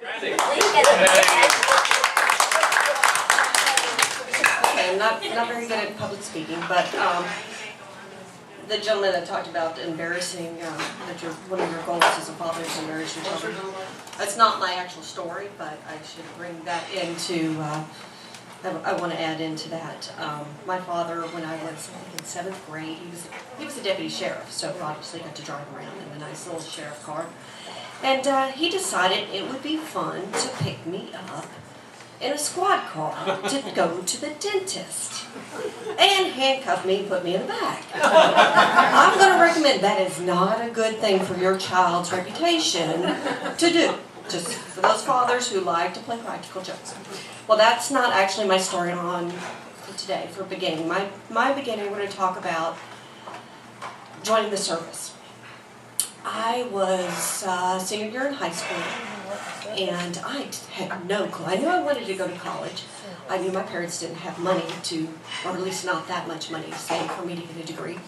Brandy. Okay, I'm not very good at public speaking, but the gentleman that talked about embarrassing, that one of your goals as a father is to embarrass your children. That's not my actual story, but I should bring that into, I want to add into that. My father, when I was in 7th grade, he was a deputy sheriff, so obviously got to drive around in a nice little sheriff car. And he decided it would be fun to pick me up in a squad car to go to the dentist and handcuff me and put me in the back. I'm going to recommend that is not a good thing for your child's reputation to do, just for those fathers who like to play practical jokes. Well, that's not actually my story on today for beginning. My beginning, we're going to talk about joining the service. I was senior year in high school, and I had no clue. I knew I wanted to go to college. I knew my parents didn't have money to, or at least not that much money to save for me to get a degree.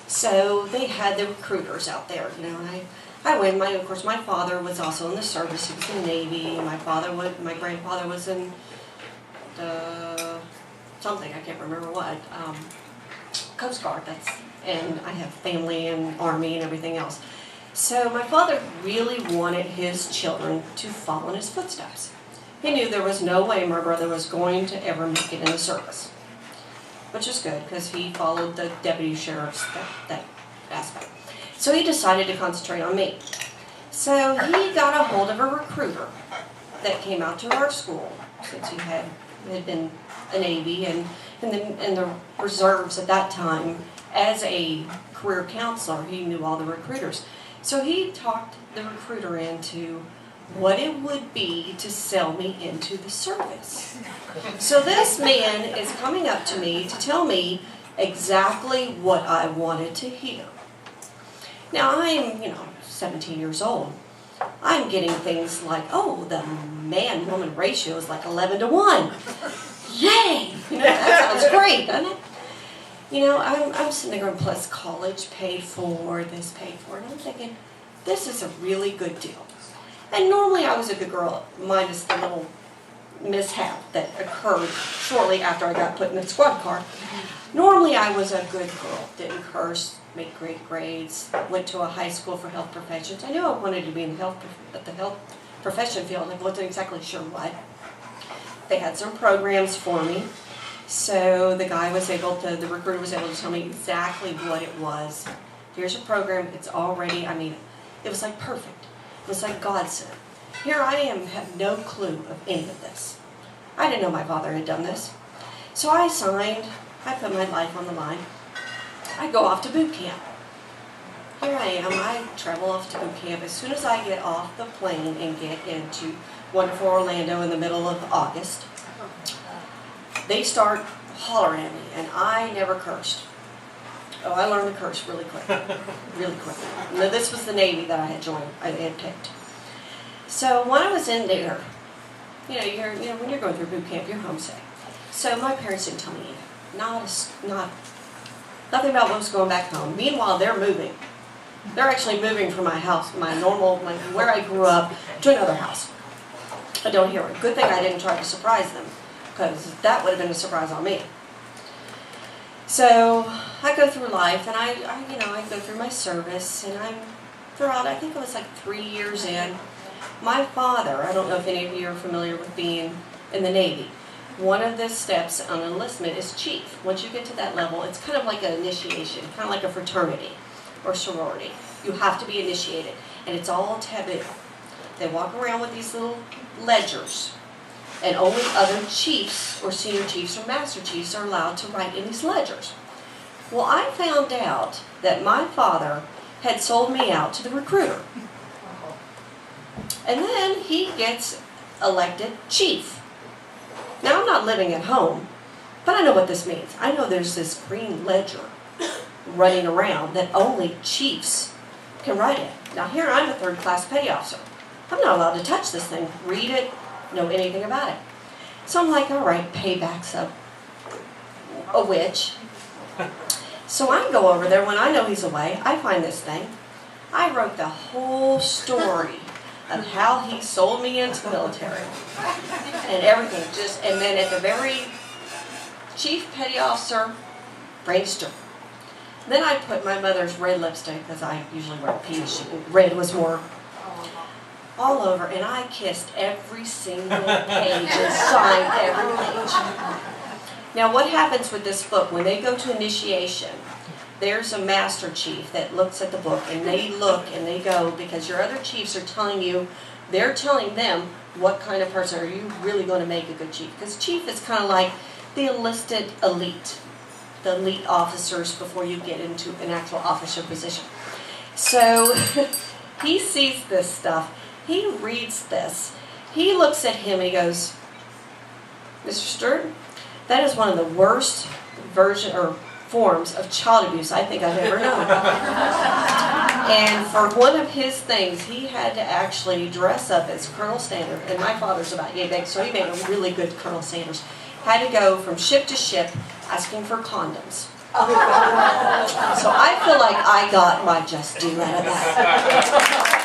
So they had the recruiters out there, you know, and I went. Of course, my father was also in the service. He was in the Navy. My grandfather was in something, I can't remember what, Coast Guard, and I have family in Army and everything else. So my father really wanted his children to follow in his footsteps. He knew there was no way my brother was going to ever make it in the service, which is good because he followed the deputy sheriff's that aspect. So he decided to concentrate on me. So he got a hold of a recruiter that came out to our school, since he had been a Navy and in the reserves at that time. As a career counselor, he knew all the recruiters. So he talked the recruiter into what it would be to sell me into the service. So this man is coming up to me to tell me exactly what I wanted to hear. Now I'm, 17 years old. I'm getting things like, oh, the man-woman ratio is like 11-to-1. Yay! That sounds great, doesn't it? I'm sitting there going, plus college paid for, this paid for, and I'm thinking, this is a really good deal. And normally I was a good girl, minus the little mishap that occurred shortly after I got put in the squad car. Normally I was a good girl, didn't curse, made great grades, went to a high school for health professions. I knew I wanted to be in the health profession field, I wasn't exactly sure what. They had some programs for me. So the recruiter was able to tell me exactly what it was. Here's a program, it's already, it was like perfect. It was like God sent. Here I am, have no clue of any of this. I didn't know my father had done this. So I signed, I put my life on the line. I go off to boot camp. Here I am, I travel off to boot camp. As soon as I get off the plane and get into wonderful Orlando in the middle of August, they start hollering at me, and I never cursed. Oh, I learned to curse really quick, really quickly. Now, this was the Navy that I had picked. So when I was in there, when you're going through boot camp, you're homesick. So my parents didn't tell me anything. Nothing about what was going back home. Meanwhile, they're moving. They're actually moving from my house, where I grew up, to another house. I don't hear it. Good thing I didn't try to surprise them, because that would have been a surprise on me. So I go through life, and I go through my service, and I think it was like 3 years in. My father, I don't know if any of you are familiar with being in the Navy. One of the steps on enlistment is chief. Once you get to that level, it's kind of like an initiation, kind of like a fraternity or sorority. You have to be initiated, and it's all taboo. They walk around with these little ledgers, and only other chiefs or senior chiefs or master chiefs are allowed to write in these ledgers. Well, I found out that my father had sold me out to the recruiter. And then he gets elected chief. Now, I'm not living at home, but I know what this means. I know there's this green ledger running around that only chiefs can write in. Now, here I'm a third-class petty officer. I'm not allowed to touch this thing, read it, know anything about it. So I'm like, all right, payback's a witch. So I go over there when I know he's away. I find this thing. I wrote the whole story of how he sold me into the military and everything. And then at the very chief petty officer, Brandy Stewart. Then I put my mother's red lipstick, because I usually wear peach. Red was more all over, and I kissed every single page and signed every page. Now what happens with this book, when they go to initiation, there's a master chief that looks at the book, and they look and they go, because your other chiefs are telling you, they're telling them what kind of person are you really going to make a good chief. Because chief is kind of like the enlisted elite, the elite officers before you get into an actual officer position. So he sees this stuff. He reads this. He looks at him and he goes, Mr. Stewart, that is one of the worst forms of child abuse I think I've ever known. And for one of his things, he had to actually dress up as Colonel Sanders. And my father's about yay big, so he made a really good Colonel Sanders. Had to go from ship to ship asking for condoms. So I feel like I got my just due out of that.